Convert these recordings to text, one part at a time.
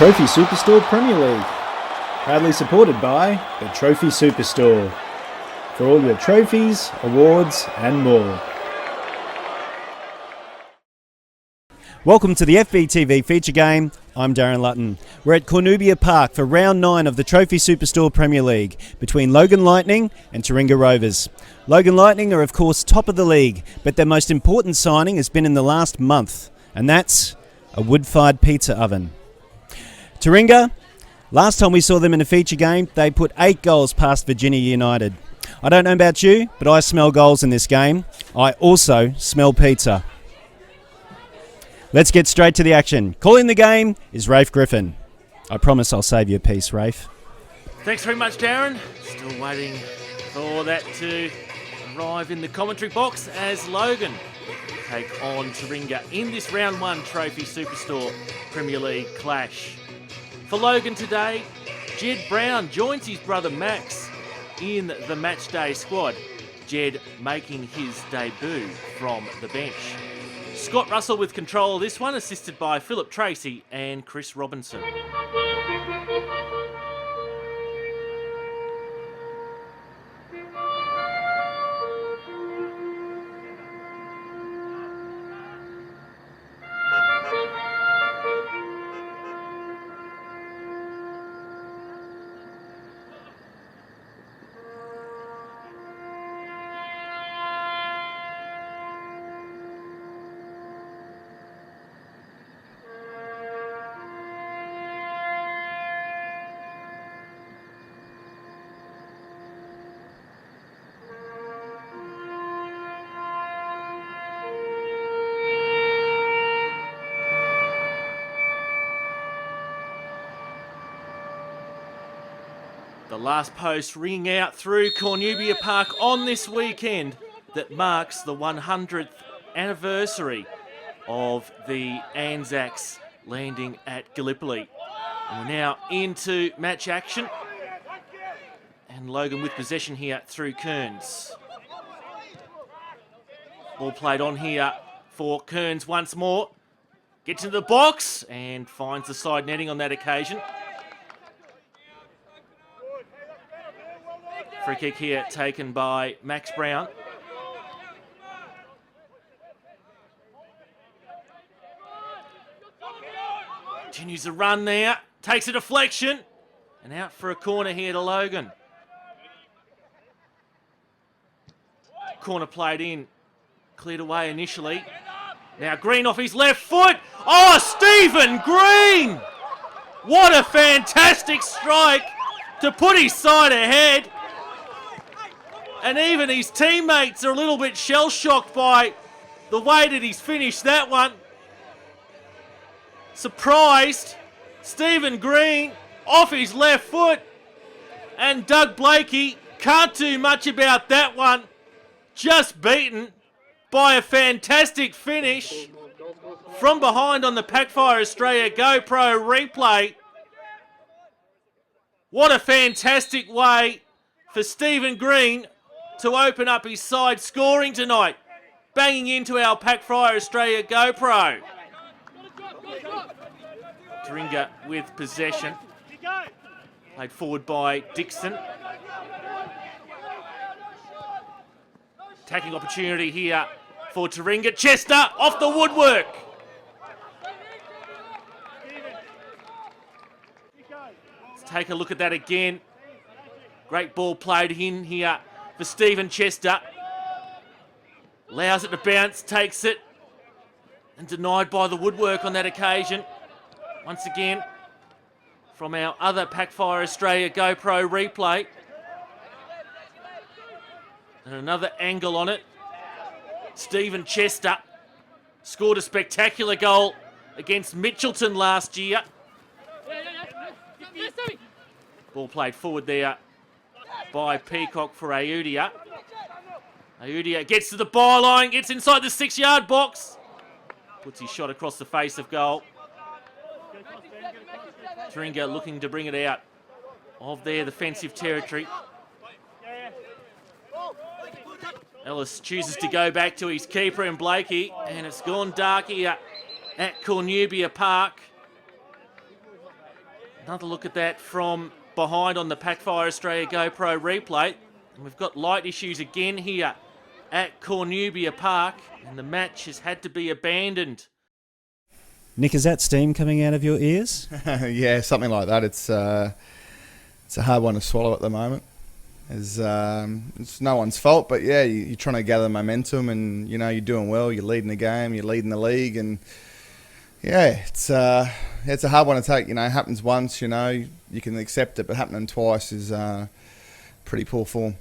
Trophy Superstore Premier League. Proudly supported by the Trophy Superstore. For all your trophies, awards and more. Welcome to the FBTV feature game. I'm Darren Lutton. We're at Cornubia Park for round 9 of the Trophy Superstore Premier League between Logan Lightning and Taringa Rovers. Logan Lightning are of course top of the league, but their most important signing has been in the last month, and that's a wood-fired pizza oven. Taringa, last time we saw them in a feature game, they put 8 goals past Virginia United. I don't know about you, but I smell goals in this game. I also smell pizza. Let's get straight to the action. Calling the game is Rafe Griffin. I promise I'll save you a piece, Rafe. Thanks very much, Darren. Still waiting for that to arrive in the commentary box as Logan take on Taringa in this round 1 Trophy Superstore Premier League clash. For Logan today, Jed Brown joins his brother Max in the matchday squad. Jed making his debut from the bench. Scott Russell with control of this one, assisted by Philip Tracy and Chris Robinson. The last post ringing out through Cornubia Park on this weekend that marks the 100th anniversary of the Anzacs landing at Gallipoli. And we're now into match action. And Logan with possession here through Kearns. Ball played on here for Kearns once more. Gets into the box and finds the side netting on that occasion. Free kick here taken by Max Brown. Continues the run there. Takes a deflection. And out for a corner here to Logan. Corner played in. Cleared away initially. Now Green off his left foot. Oh, Stephen Green! What a fantastic strike to put his side ahead. And even his teammates are a little bit shell-shocked by the way that he's finished that one. Surprised. Stephen Green off his left foot. And Doug Blakey can't do much about that one. Just beaten by a fantastic finish from behind on the Packfire Australia GoPro replay. What a fantastic way for Stephen Green to open up his side scoring tonight, banging into our Packfire Australia GoPro. Taringa with possession. Played forward by Dixon. Attacking opportunity here for Taringa. Chester off the woodwork. Let's take a look at that again. Great ball played in here for Stephen Chester. Allows it to bounce, takes it, and denied by the woodwork on that occasion. Once again, from our other Packfire Australia GoPro replay. And another angle on it. Stephen Chester scored a spectacular goal against Mitchelton last year. Ball played forward there by Peacock for Ayudia. Ayudia gets to the byline, gets inside the 6-yard box. Puts his shot across the face of goal. Taringa looking to bring it out of their defensive territory. Ellis chooses to go back to his keeper in Blakey, and it's gone dark here at Cornubia Park. Another look at that from behind on the Packfire Australia GoPro replay. And we've got light issues again here at Cornubia Park, and the match has had to be abandoned. Nick, is that steam coming out of your ears? Yeah, something like that. It's a hard one to swallow at the moment. It's no one's fault, but yeah, you're trying to gather momentum, and you're doing well. You're leading the game, you're leading the league, and yeah, it's a hard one to take. It happens once, you can accept it, but happening twice is pretty poor form.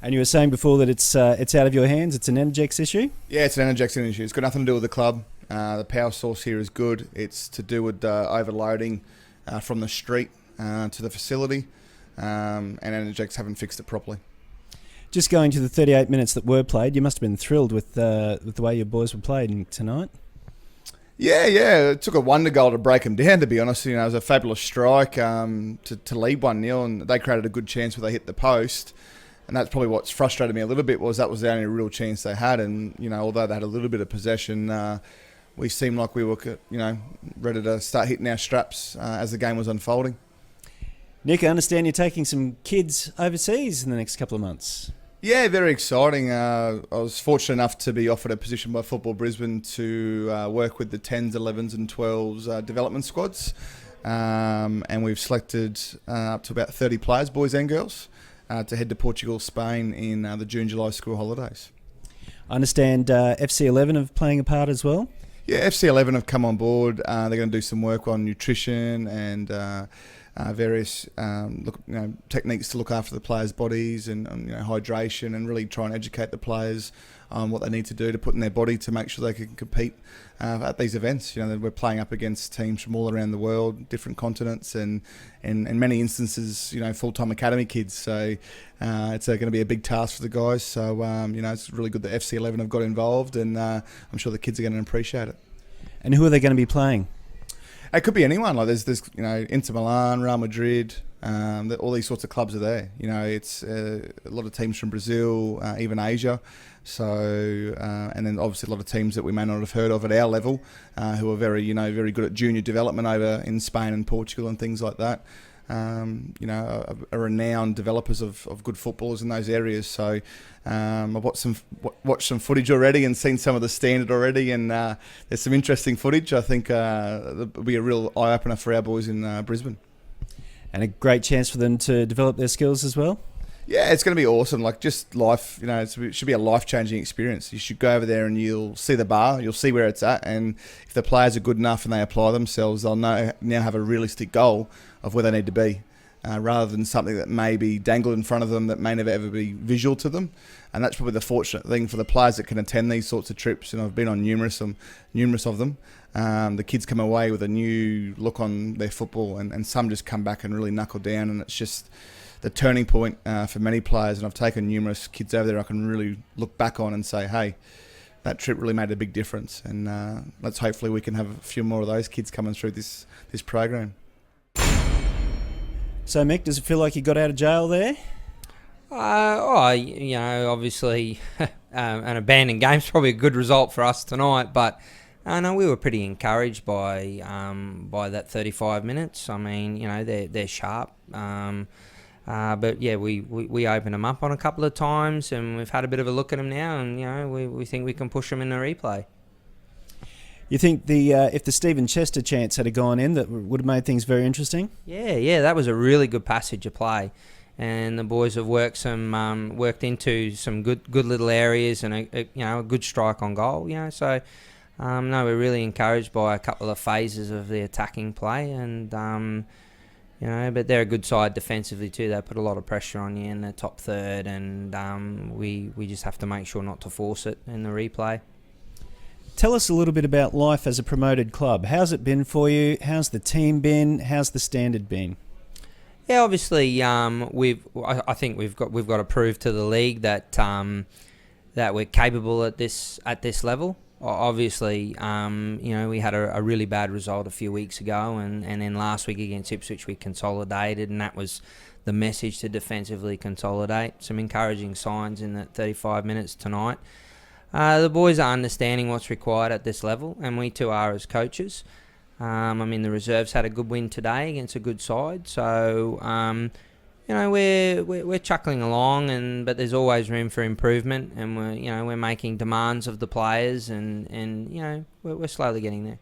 And you were saying before that it's out of your hands. It's an Energex issue. Yeah, it's an Energex issue. It's got nothing to do with the club. The power source here is good. It's to do with overloading from the street to the facility, and Energex haven't fixed it properly. Just going to the 38 minutes that were played, you must have been thrilled with the way your boys were played tonight. Yeah. It took a wonder goal to break them down, to be honest. It was a fabulous strike to lead 1-0, and they created a good chance where they hit the post. And that's probably what's frustrated me a little bit, was that was the only real chance they had. And, although they had a little bit of possession, we seemed like we were, ready to start hitting our straps as the game was unfolding. Nick, I understand you're taking some kids overseas in the next couple of months. Yeah, very exciting. I was fortunate enough to be offered a position by Football Brisbane to work with the 10s, 11s and 12s development squads. And we've selected up to about 30 players, boys and girls, to head to Portugal, Spain in the June-July school holidays. I understand FC11 are playing a part as well. Yeah, FC11 have come on board. They're going to do some work on nutrition and various techniques to look after the players' bodies and hydration, and really try and educate the players on what they need to do to put in their body to make sure they can compete at these events. We're playing up against teams from all around the world, different continents, and in many instances, full-time academy kids. So it's going to be a big task for the guys. So it's really good that FC11 have got involved, and I'm sure the kids are going to appreciate it. And who are they going to be playing? It could be anyone. Like there's Inter Milan, Real Madrid, all these sorts of clubs are there. It's a lot of teams from Brazil, even Asia. So and then obviously a lot of teams that we may not have heard of at our level, who are very good at junior development over in Spain and Portugal and things like that. Are renowned developers of good footballers in those areas. So I've watched some footage already and seen some of the standard already, and there's some interesting footage. I think it'll be a real eye-opener for our boys in Brisbane. And a great chance for them to develop their skills as well. Yeah, it's going to be awesome. Like, just life, it should be a life-changing experience. You should go over there and you'll see the bar, you'll see where it's at, and if the players are good enough and they apply themselves, they'll now have a realistic goal of where they need to be, rather than something that may be dangled in front of them that may never ever be visual to them. And that's probably the fortunate thing for the players that can attend these sorts of trips. And I've been on numerous of them. The kids come away with a new look on their football, and some just come back and really knuckle down, and it's just the turning point for many players. And I've taken numerous kids over there I can really look back on and say, hey, that trip really made a big difference. And let's hopefully we can have a few more of those kids coming through this program. So Mick, does it feel like you got out of jail there? Obviously an abandoned game's probably a good result for us tonight, but no, we were pretty encouraged by that 35 minutes. I mean, they're sharp. But yeah, we opened them up on a couple of times, and we've had a bit of a look at them now, and we think we can push them in the replay. You think if the Stephen Chester chance had gone in, that would have made things very interesting? Yeah, that was a really good passage of play, and the boys have worked into some good little areas, and a good strike on goal. So we're really encouraged by a couple of phases of the attacking play, and but they're a good side defensively too. They put a lot of pressure on you in the top third, and we just have to make sure not to force it in the replay. Tell us a little bit about life as a promoted club. How's it been for you? How's the team been? How's the standard been? Yeah, obviously, I think we've got to prove to the league that we're capable at this level. Obviously, we had a really bad result a few weeks ago, and then last week against Ipswich we consolidated, and that was the message, to defensively consolidate. Some encouraging signs in that 35 minutes tonight. The boys are understanding what's required at this level, and we too are as coaches. I mean, the reserves had a good win today against a good side, so we're chuckling along, but there's always room for improvement, and we're making demands of the players, and we're slowly getting there.